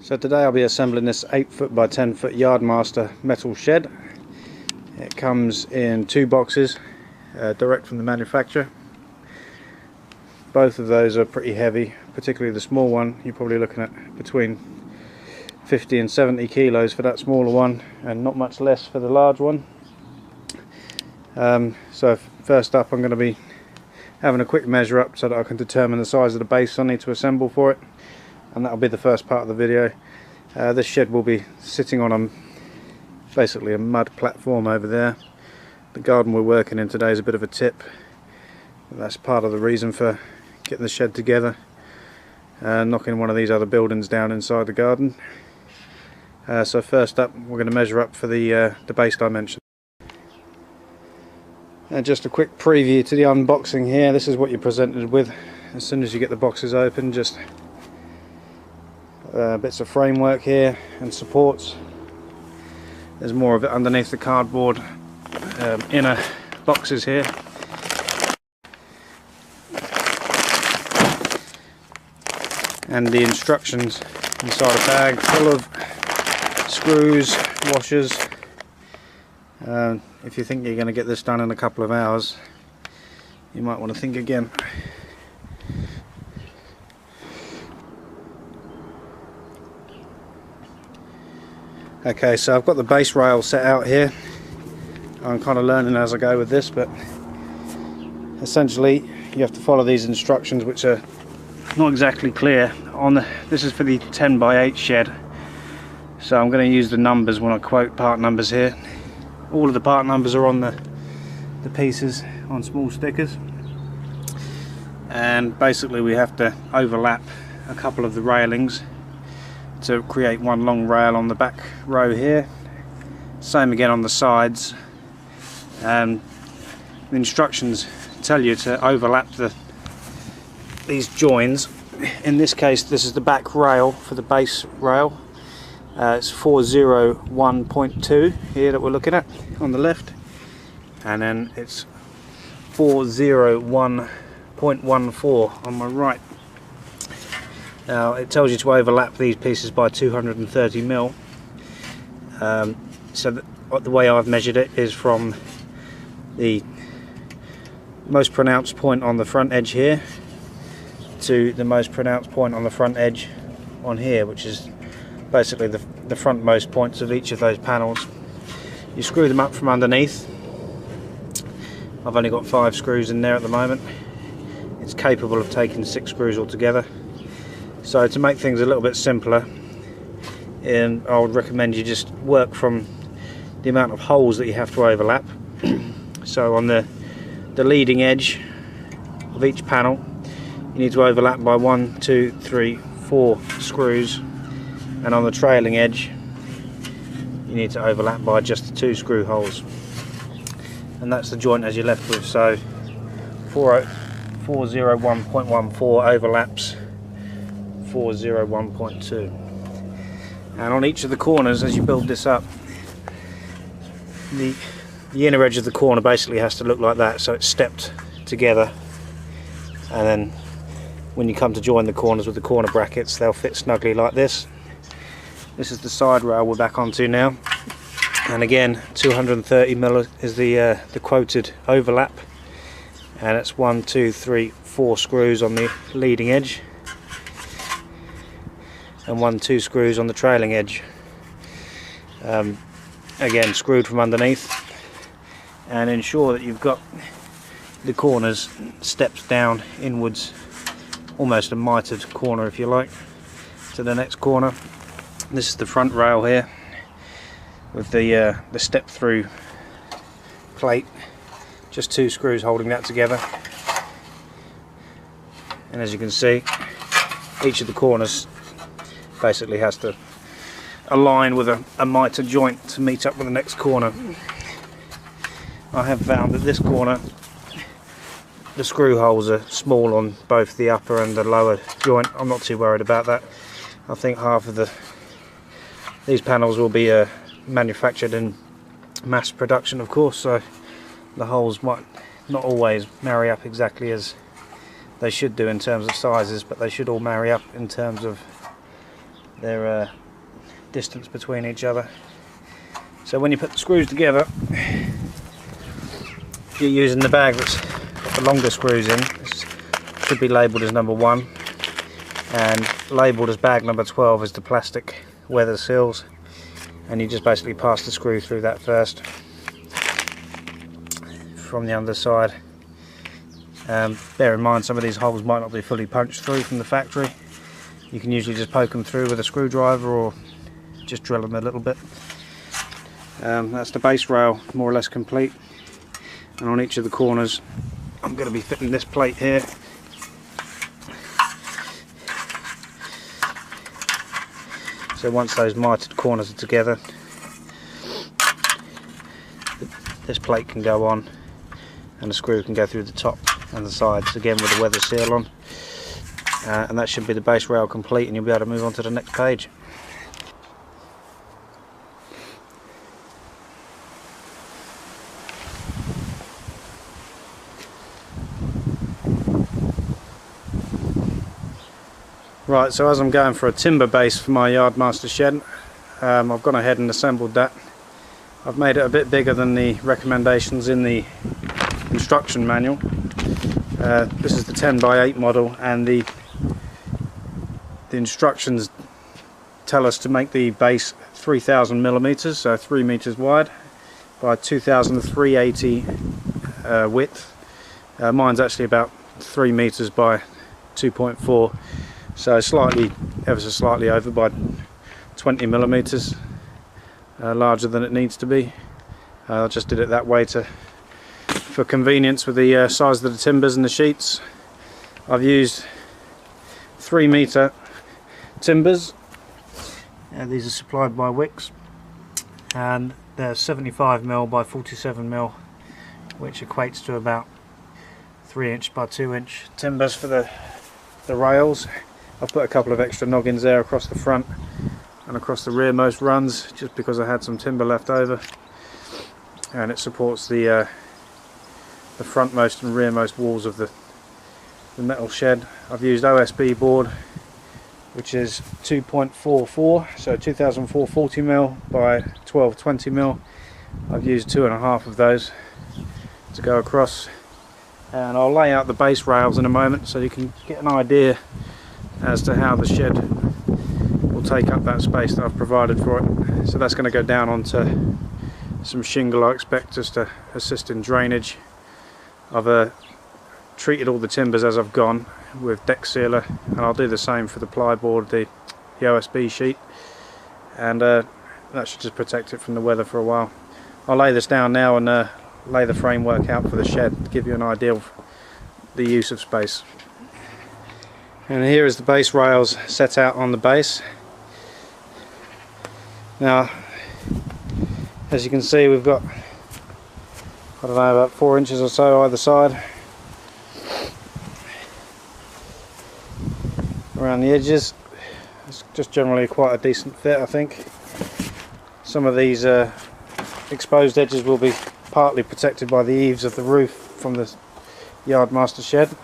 So today I'll be assembling this 8 foot by 10 foot Yardmaster metal shed. It comes in 2 boxes, direct from the manufacturer. Both of those are pretty heavy, particularly the small one. You're probably looking at between 50 and 70 kilos for that smaller one, and not much less for the large one. So first up, I'm going to be having a quick measure up so that I can determine the size of the base I need to assemble for it, and that'll be the first part of the video. This shed will be sitting on basically a mud platform over there. The garden we're working in today is a bit of a tip. That's part of the reason for getting the shed together, knocking one of these other buildings down inside the garden. So first up, we're going to measure up for the base dimension. And just a quick preview to the unboxing here. This is what you're presented with as soon as you get the boxes open. Just bits of framework here and supports. There's more of it underneath the cardboard inner boxes here. And the instructions inside a bag full of screws, washers. If you think you're going to get this done in a couple of hours, you might want to think again. Okay, so I've got the base rail set out here. I'm kind of learning as I go with this, but essentially you have to follow these instructions, which are not exactly clear. This is for the 10 by 8 shed, so I'm going to use the numbers when I quote part numbers here. All of the part numbers are on the pieces on small stickers, and basically we have to overlap a couple of the railings to create one long rail on the back row here. Same again on the sides, and the instructions tell you to overlap these joins. In this case, this is the back rail for the base rail. It's 401.2 here that we're looking at on the left, and then it's 401.14 on my right. Now it tells you to overlap these pieces by 230 mil. So the way I've measured it is from the most pronounced point on the front edge here to the most pronounced point on the front edge on here, which is basically the frontmost points of each of those panels. You screw them up from underneath. I've only got 5 screws in there at the moment. It's capable of taking 6 screws altogether. So to make things a little bit simpler, I would recommend you just work from the amount of holes that you have to overlap. So on the leading edge of each panel, you need to overlap by 1, 2, 3, 4 screws, and on the trailing edge you need to overlap by just the 2 screw holes, and that's the joint as you're left with. So 401.14 overlaps 401.2, and on each of the corners, as you build this up, the inner edge of the corner basically has to look like that, so it's stepped together, and then when you come to join the corners with the corner brackets, they'll fit snugly like this. This is the side rail we're back onto now, and again 230 mil is the quoted overlap, and it's 1, 2, 3, 4 screws on the leading edge, and 1, 2 screws on the trailing edge. Again screwed from underneath, and ensure that you've got the corners steps down inwards, almost a mitered corner if you like, to the next corner. This is the front rail here with the step through plate, just 2 screws holding that together, and as you can see, each of the corners basically has to align with a mitre joint to meet up with the next corner. I have found that this corner, the screw holes are small on both the upper and the lower joint. I'm not too worried about that. I think half of these panels will be manufactured in mass production, of course, so the holes might not always marry up exactly as they should do in terms of sizes, but they should all marry up in terms of their distance between each other. So when you put the screws together, you're using the bag that's got the longer screws in. This should be labelled as number 1, and labelled as bag number 12 is the plastic weather seals, and you just basically pass the screw through that first from the underside. Bear in mind, some of these holes might not be fully punched through from the factory. You can usually just poke them through with a screwdriver or just drill them a little bit. That's the base rail more or less complete, and on each of the corners I'm going to be fitting this plate here. So once those mitered corners are together, this plate can go on and the screw can go through the top and the sides, again with the weather seal on. And that should be the base rail complete, and you'll be able to move on to the next page. Right, so as I'm going for a timber base for my Yardmaster shed, I've gone ahead and assembled that. I've made it a bit bigger than the recommendations in the instruction manual. This is the 10x8 model, and the instructions tell us to make the base 3000 millimeters, so 3 meters wide by 2380 width. Mine's actually about 3 meters by 2.4, so slightly, ever so slightly over by 20 millimeters, larger than it needs to be. I just did it that way for convenience with the size of the timbers and the sheets. I've used 3 meter timbers. These are supplied by Wicks, and they're 75mm by 47mm, which equates to about 3" by 2" timbers for the rails. I've put a couple of extra noggins there across the front and across the rearmost runs, just because I had some timber left over, and it supports the frontmost and rearmost walls of the metal shed. I've used OSB board, which is 2.44, so 2440mm by 1220mm. I've used 2.5 of those to go across, and I'll lay out the base rails in a moment so you can get an idea as to how the shed will take up that space that I've provided for it. So that's going to go down onto some shingle, I expect, just to assist in drainage. I've treated all the timbers as I've gone with deck sealer, and I'll do the same for the plyboard, the OSB sheet, and that should just protect it from the weather for a while. I'll lay this down now and lay the framework out for the shed to give you an idea of the use of space. And here is the base rails set out on the base. Now, as you can see, we've got, I don't know, about 4 inches or so either side around the edges. It's just generally quite a decent fit, I think. Some of these exposed edges will be partly protected by the eaves of the roof from the Yardmaster shed.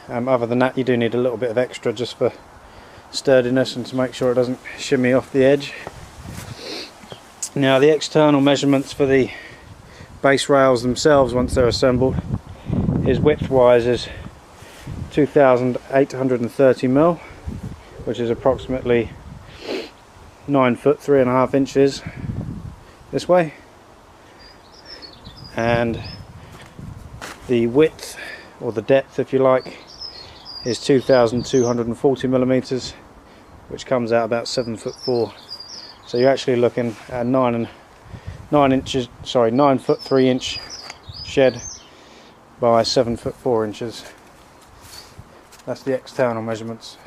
Other than that, you do need a little bit of extra just for sturdiness and to make sure it doesn't shimmy off the edge. Now, the external measurements for the base rails themselves, once they're assembled, is width-wise is 2830mm, which is approximately 9 foot 3.5 inches this way, and the width, or the depth if you like, is 2240mm, which comes out about 7'4". So you're actually looking at 9 foot 3 inch shed by 7'4". That's the external measurements.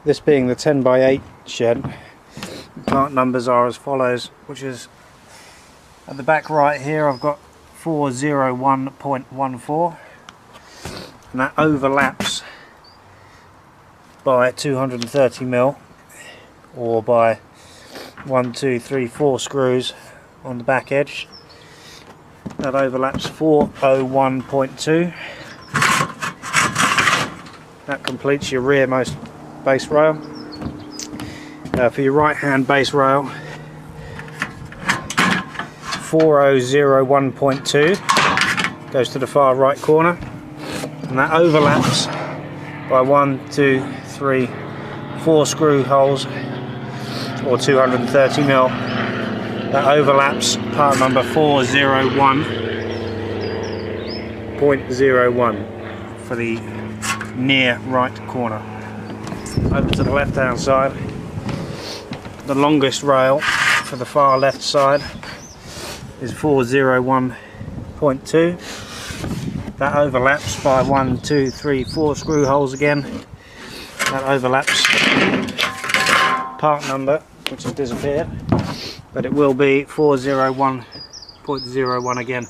This being the 10x8 shed, part numbers are as follows, which is at the back right here I've got 401.14, and that overlaps by 230mm, or by 1, 2, 3, 4 screws on the back edge. That overlaps 401.2. That completes your rearmost base rail. For your right hand base rail, 4001.2 goes to the far right corner, and that overlaps by 1, 2, 3, 4 screw holes, or 230mm. That overlaps part number 401.01 for the near right corner. Over to the left hand side, the longest rail for the far left side is 401.2. That overlaps by 1, 2, 3, 4 screw holes again. That overlaps part number, which has disappeared, but it will be 401.01 again,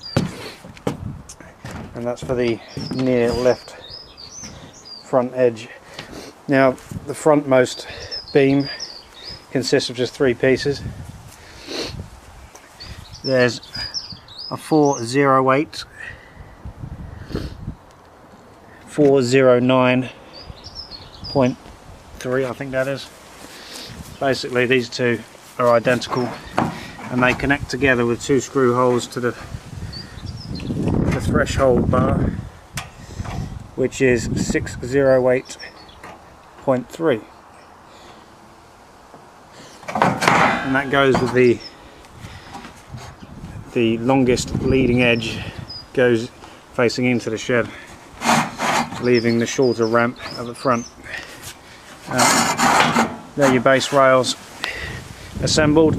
and that's for the near left front edge. Now the frontmost beam consists of just 3 pieces. There's a 408, 409.3, I think that is. Basically these two are identical, and they connect together with 2 screw holes to the threshold bar, which is 608.3, and that goes with the longest leading edge, goes facing into the shed, leaving the shorter ramp at the front. There are your base rails assembled,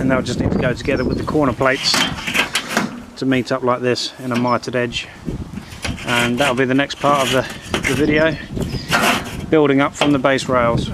and they'll just need to go together with the corner plates to meet up like this in a mitered edge, and that'll be the next part of the video, building up from the base rails.